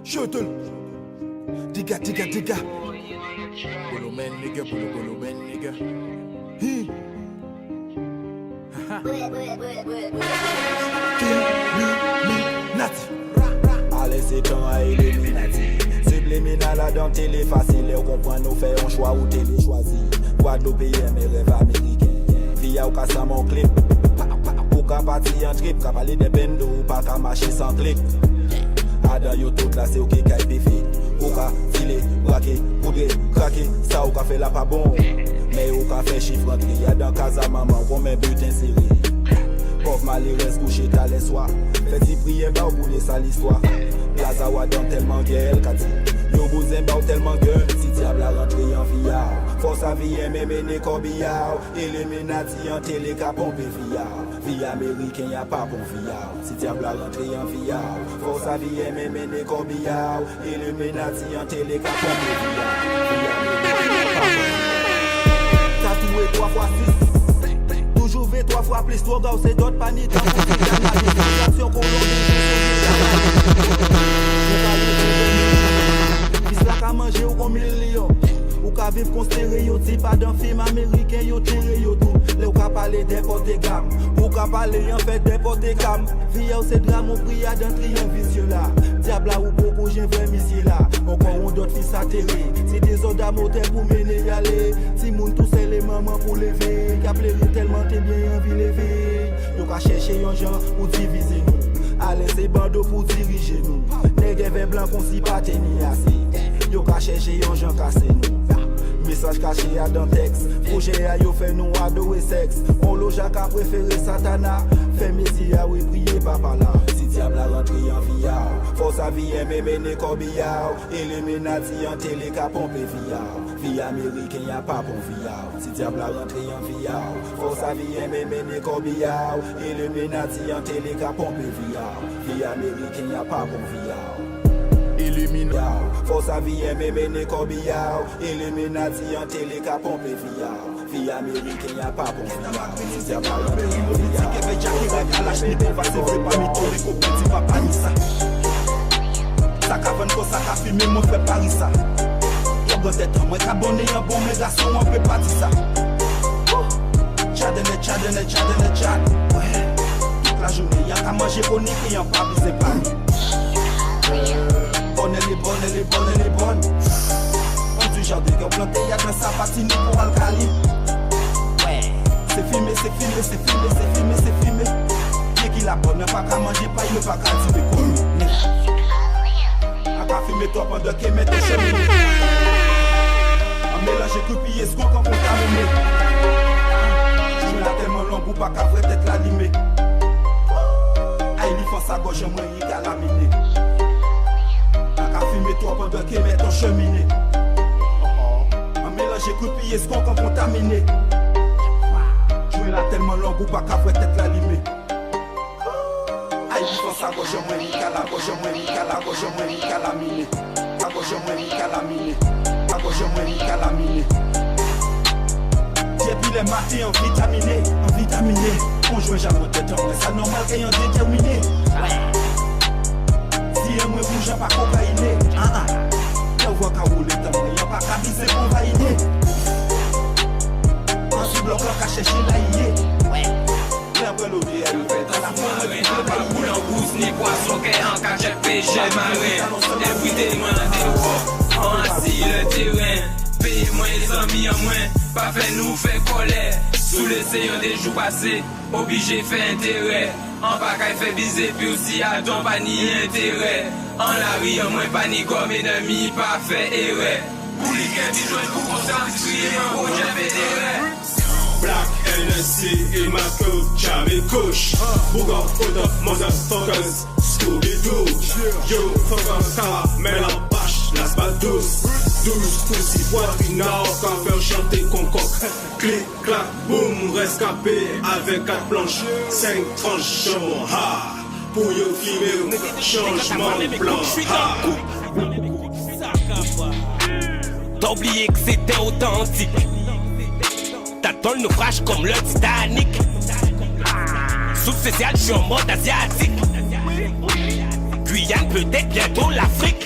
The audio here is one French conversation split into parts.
Shuttle. Diga. Bolo men nigga. Allez, c'est temps à Illuminati. Subliminal à dans télé facile. On comprend nous fait un choix ou télé choisi. Guadeloupe mes rêves américains. Via ou casse mon clip. Ou ka parti en trip. Ka parler de bendo ou pas ka marcher sans clip. Adan yo tout là c'est ok kay péfi. Ou ka filer, braquer, poudrer, craquer. Ça ou ka fait la pas bon. Mais ou ka fait chiffre rentré. Y'a dans casa maman combien butin serré. Pauvre malheureuse couché t'as les soirs. Fais-y prier bah pour les sales histoires. Plaza Wadon tellement gueule qu'a dit. Yo bouzen bah tellement gueule. Si diable a rentré en via. Force à vie même né corbillard. Illuminati en télé qu'a pompé via. Vie américain y'a pas bon via. Si diable a rentré en via. Force à vie même né corbillard. Illuminati en télé qu'a pompé via. Vie américain y'a pas bon via. Tatoué 3 fois 6. Toujours V 3 fois plus, toi gars, c'est d'autres paniques. Action Fils là qu'à manger ou comme million. Ou qu'à vivre qu'on stéréotype. Pas d'un film américain, yo tiré yo tout. Là ou qu'à parler d'importe gamme. Ou qu'à parler en fait d'importe gamme. Vie ou c'est drame, on prie à d'un triangle vicieux là. Diable là ou beaucoup, j'ai vrai misier là. Encore on d'autres fils atterrés. C'est des ordres à moteur pour mener y aller. Si moun tous c'est les mamans pour lever. Qu'a pleuré tellement t'es bien envie lever. Yo qu'à chercher yon gens pour diviser nous. Allez c'est bandeau pour diriger nous. Nègre vert blanc qu'on s'y pas tenir assez. Yo qu'à chercher yon gens casser nous. Message caché à dans texte. Projet à yo fait nous adorer sexe. On loge à préféré Satana. Fait métier à oui prier papa là. Si diable a rentré en via. Force à vie mené corbillard. Illuminati en télé qu'a pompé via. Vie américain y'a pas bon via. Si diable a rentré en via. Force à vie mené corbillard. Illuminati en télé qu'a pompé via. Vie américain y'a pas bon via. Illuminati, force à vie mené corbillard. Illuminati en télé qu'a pompé via. Vie américain y'a pas bon via. Si diable a rentré en via. Ça qu'a vendu ça qu'a filmé mon frère Paris ça. Yo gosse temps moi qu'a bonné un bon méga son on peut pas dire ça. Tchad. Ouais. Toute la journée y'a qu'à manger pour niquer y'a pas brisé pas. Elle est bonne. On du jardin qu'on planté y'a dans sa patine pour alcali. Ouais. C'est filmé. Bien qu'il a bonne pas qu'à manger pas il pas qu'à dire comme. Qu'a filmé toi pendant qu'il met tes chemins. En mélange coupillé ce qu'on contaminé. Je l'ai tellement long pour pas qu'à vrai tête l'animé. Aïe lui font sa gauche moi il a laminé. Qu'a filmé toi pendant qu'il met ton cheminée. En mélange coupillé ce qu'on contaminé. Je l'ai tellement long pour pas qu'à vrai tête l'animé. Aïe, il faut sa gauche, moi, il cala, gauche, moi, il cala, gauche, moi, il cala, mine. La gauche, moi, il cala, mine. La gauche, moi, il cala, mine. Depuis les matins, en vitaminé. On joue jamais en tête, ça normal qu'il y ait déterminé. Si un moi bouge, pas cocaïné. On voit qu'à rouler, il n'y a pas qu'à viser pour vailler. En ce bloc, on a cherché l'aïe. Boule en gousse, ni poisson, qu'est en cachette, péché, marin. Invitez-moi des fois, en assis le terrain. Payez-moi les amis en moins, pas fait nous faire colère. Sous le séant des jours passés, obligé fait intérêt. En bagaille fait biser, puis aussi à ton pas ni intérêt. En la rue, en moins pas ni comme ennemi, pas fait erreur. Pour les gains, dis joie pour concentrer, un projet fédéré. Black NSC et Marco jamais couche. Bougon out of motherfuckers, Scooby-Doo. Yo, fuck un star, mais la bâche, la pas douce. 12 pouces, poitrine nord, quand faire chanter concoque. Clic, clac, boum, rescapé avec 4 planches. 5 tranches, ha. Pour yo filmer, changement de plan, ha. T'as oublié que c'était authentique. T'attends le naufrage comme le Titanic. Sous spécial, je suis en mode asiatique. Guyane, peut-être bientôt l'Afrique.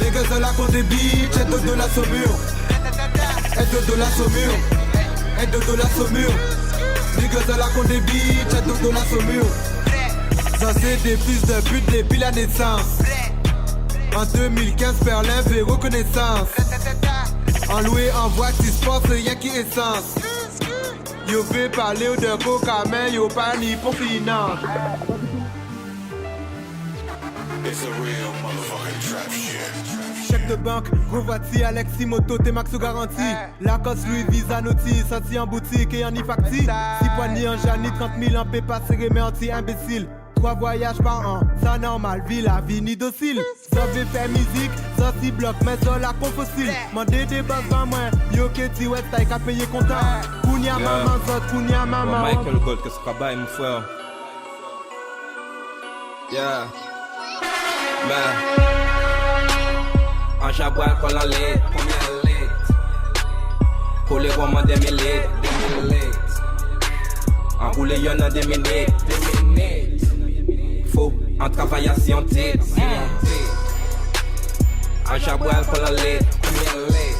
Les gars de la compte des bitches, aide de la saumure. Aide de la saumure. Aide de la saumure. Les gars de la compte des bitches, aide de la saumure. Ça c'est des fils de pute depuis la naissance. En 2015, Berlin fait reconnaissance. En loué, en voiture, sport, rien qui essence. Yo fait parler de coca, mais yo pas ni pour finance. It's a real motherfucking trap shit. Chèque de banque, gros voiture, Alexis Moto, t'es max garantie. Lacoste, Louis, Visa, Naughty, sorti en boutique et en ifacti. 6 poignées en Jani, 30 000 en pépas, serré mais anti-imbécile. 3 voyages par an, ça normal, vie la vie ni docile. Ça veut faire musique, ça si bloc, mais ça la confocile. Mandé des bases dans moi, yo que ti ouais, t'as qu'à payer comptant. Kounia maman, zot, kounia maman. Michael Gold, qu'est-ce que c'est mon frère? Yeah. Ben. En jabois, qu'on en lit, combien lit? Pour les romans des milliers, enroulé y'en a des minutes. Faut en travail à scientifique. En jabois, qu'on en lit, combien lit?